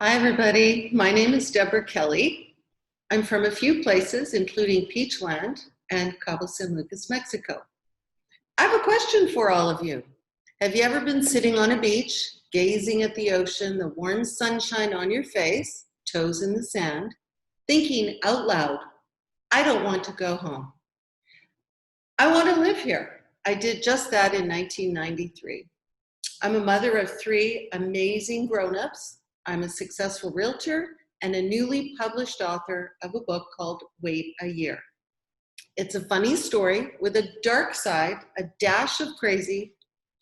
Hi, everybody. My name is Deborah Kelly. I'm from a few places, including Peachland and Cabo San Lucas, Mexico. I have a question for all of you. Have you ever been sitting on a beach, gazing at the ocean, the warm sunshine on your face, toes in the sand, thinking out loud, I don't want to go home. I want to live here. I did just that in 1993. I'm a mother of three amazing grown-ups. I'm a successful realtor and a newly published author of a book called Wait a Year. It's a funny story with a dark side, a dash of crazy,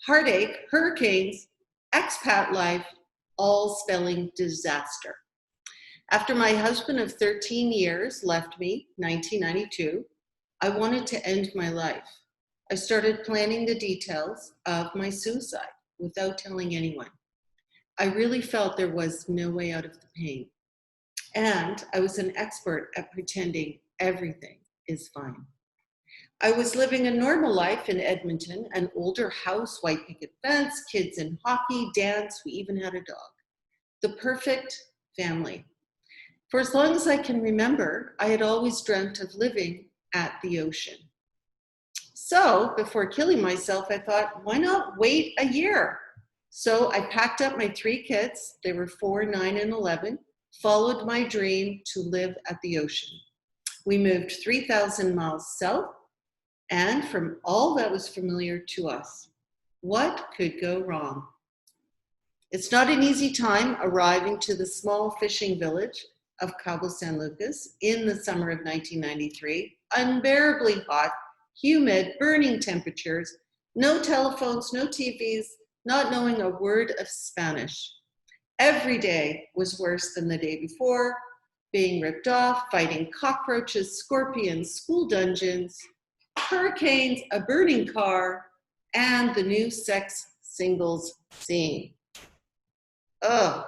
heartache, hurricanes, expat life, all spelling disaster. After my husband of 13 years left me, 1992, I wanted to end my life. I started planning the details of my suicide without telling anyone. I really felt there was no way out of the pain. And I was an expert at pretending everything is fine. I was living a normal life in Edmonton, an older house, white picket fence, kids in hockey, dance, we even had a dog. The perfect family. For as long as I can remember, I had always dreamt of living at the ocean. So before killing myself, I thought, why not wait a year? So I packed up my three kids, they were 4, 9, and 11, followed my dream to live at the ocean. We moved 3,000 miles south, and from all that was familiar to us, what could go wrong? It's not an easy time arriving to the small fishing village of Cabo San Lucas in the summer of 1993, unbearably hot, humid, burning temperatures, no telephones, no TVs, not knowing a word of Spanish. Every day was worse than the day before, being ripped off, fighting cockroaches, scorpions, school dungeons, hurricanes, a burning car, and the new sex singles scene. Ugh.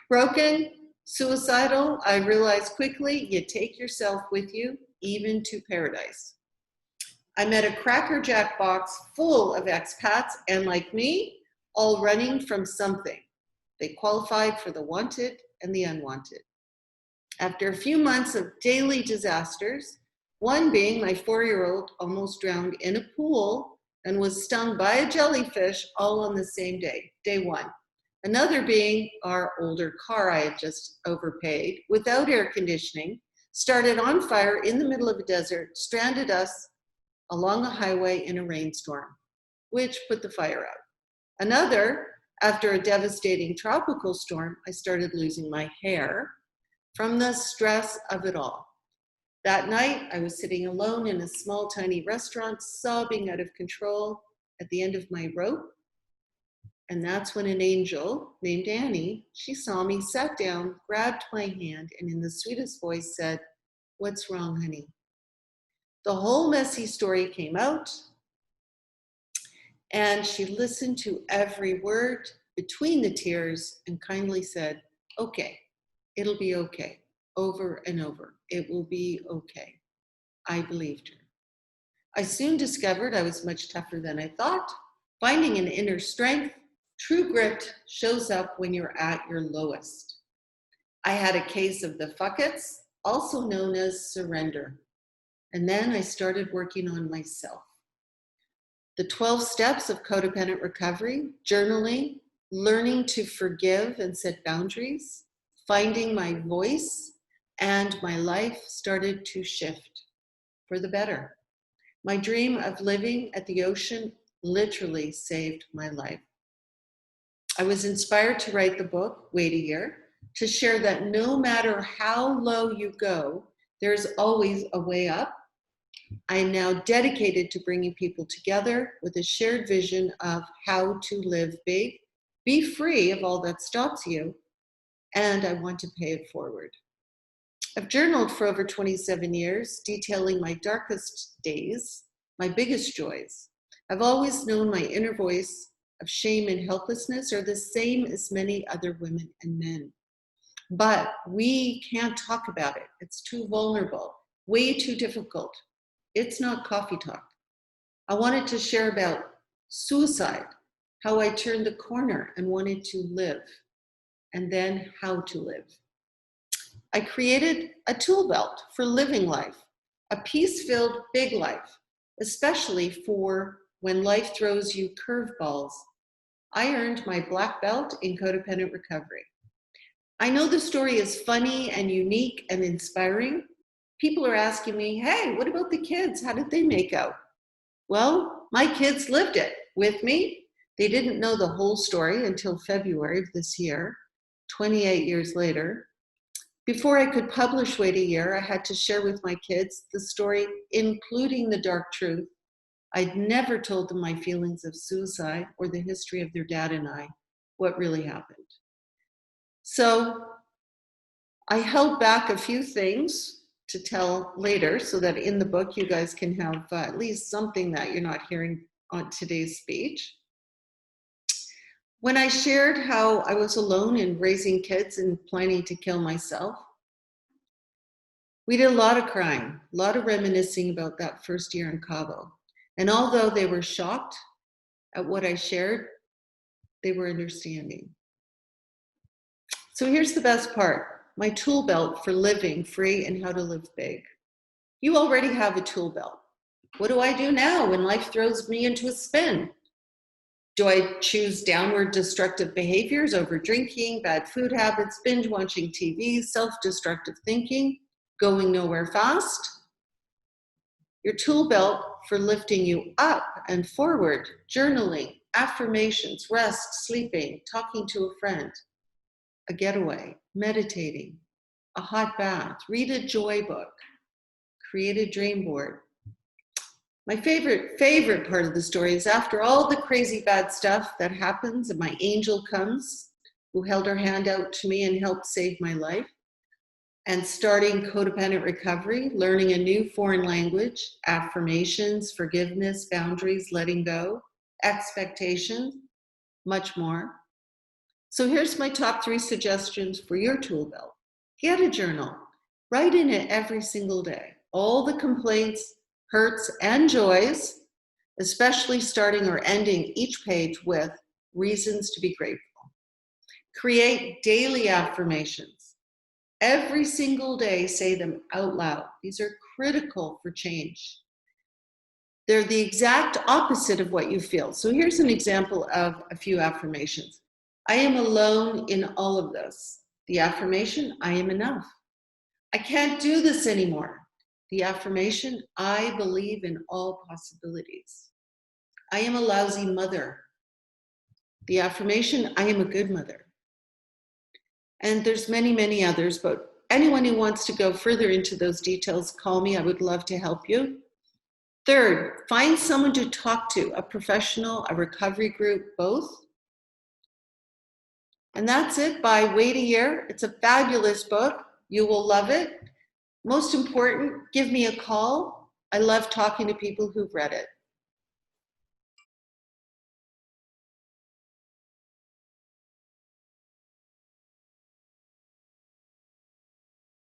Broken, suicidal, I realized quickly you take yourself with you, even to paradise. I met a Cracker Jack box full of expats, and like me, all running from something. They qualified for the wanted and the unwanted. After a few months of daily disasters, one being my 4-year-old almost drowned in a pool and was stung by a jellyfish all on the same day, day one. Another being our older car I had just overpaid, without air conditioning, started on fire in the middle of a desert, stranded us along a highway in a rainstorm, which put the fire out. Another, after a devastating tropical storm, I started losing my hair from the stress of it all. That night, I was sitting alone in a small, tiny restaurant, sobbing out of control at the end of my rope. And that's when an angel named Annie, she saw me, sat down, grabbed my hand, and in the sweetest voice said, "What's wrong, honey?" The whole messy story came out, and she listened to every word between the tears and kindly said, "Okay, it'll be okay," over and over. "It will be okay." I believed her. I soon discovered I was much tougher than I thought. Finding an inner strength, true grit shows up when you're at your lowest. I had a case of the fuck-its, also known as surrender. And then I started working on myself. The 12 steps of codependent recovery, journaling, learning to forgive and set boundaries, finding my voice, and my life started to shift for the better. My dream of living at the ocean literally saved my life. I was inspired to write the book, Wait a Year, to share that no matter how low you go, there's always a way up. I am now dedicated to bringing people together with a shared vision of how to live big, be free of all that stops you, and I want to pay it forward. I've journaled for over 27 years, detailing my darkest days, my biggest joys. I've always known my inner voice of shame and helplessness are the same as many other women and men. But we can't talk about it. It's too vulnerable, way too difficult. It's not coffee talk. I wanted to share about suicide, how I turned the corner and wanted to live. and then how to live. I created a tool belt for living life, a peace-filled big life, especially for when life throws you curveballs. I earned my black belt in codependent recovery. I know the story is funny and unique and inspiring. People are asking me, hey, what about the kids? How did they make out? Well, my kids lived it with me. They didn't know the whole story until February of this year, 28 years later. Before I could publish Wait a Year, I had to share with my kids the story, including the dark truth. I'd never told them my feelings of suicide or the history of their dad and I, what really happened. So I held back a few things to tell later so that in the book you guys can have at least something that you're not hearing on today's speech. When I shared how I was alone in raising kids and planning to kill myself, we did a lot of crying, a lot of reminiscing about that first year in Cabo. And although they were shocked at what I shared, they were understanding. So here's the best part, my tool belt for living free and how to live big. You already have a tool belt. What do I do now when life throws me into a spin? Do I choose downward destructive behaviors over drinking, bad food habits, binge watching TV, self-destructive thinking, going nowhere fast? Your tool belt for lifting you up and forward, journaling, affirmations, rest, sleeping, talking to a friend, a getaway, meditating, a hot bath, read a joy book, create a dream board. My favorite part of the story is after all the crazy bad stuff that happens and my angel comes, who held her hand out to me and helped save my life, and starting codependent recovery, learning a new foreign language, affirmations, forgiveness, boundaries, letting go, expectations, much more. So here's my top 3 suggestions for your tool belt. Get a journal. Write in it every single day. All the complaints, hurts, and joys, especially starting or ending each page with reasons to be grateful. Create daily affirmations. Every single day, say them out loud. These are critical for change. They're the exact opposite of what you feel. So here's an example of a few affirmations. I am alone in all of this. The affirmation, I am enough. I can't do this anymore. The affirmation, I believe in all possibilities. I am a lousy mother. The affirmation, I am a good mother. And there's many, many others, but anyone who wants to go further into those details, call me. I would love to help you. Third, find someone to talk to, a professional, a recovery group, both. And that's it by Wait a Year. It's a fabulous book. You will love it. Most important, give me a call. I love talking to people who've read it.